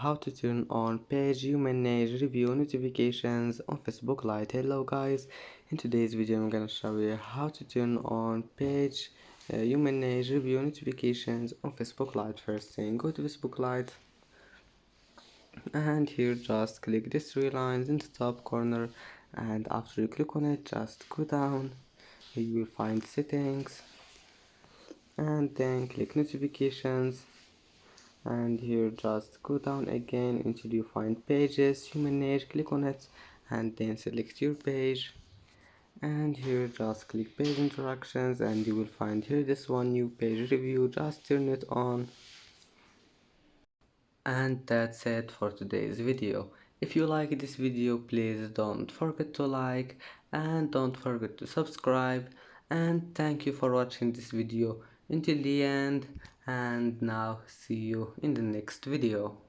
how to turn on page you manage review notifications on Facebook Lite. Hello guys, in today's video I'm gonna show you how to turn on page you manage review notifications on Facebook Lite. First thing, go to Facebook Lite and here just click these three lines in the top corner, and after you click on it just go down. Here you will find settings and then click notifications, and here just go down again until you find pages human age, click on it and then select your page, and here just click page interactions and you will find here this one, new page review. Just turn it on, and that's it for today's video. If you like this video, please don't forget to like and don't forget to subscribe, and thank you for watching this video until the end, and now see you in the next video.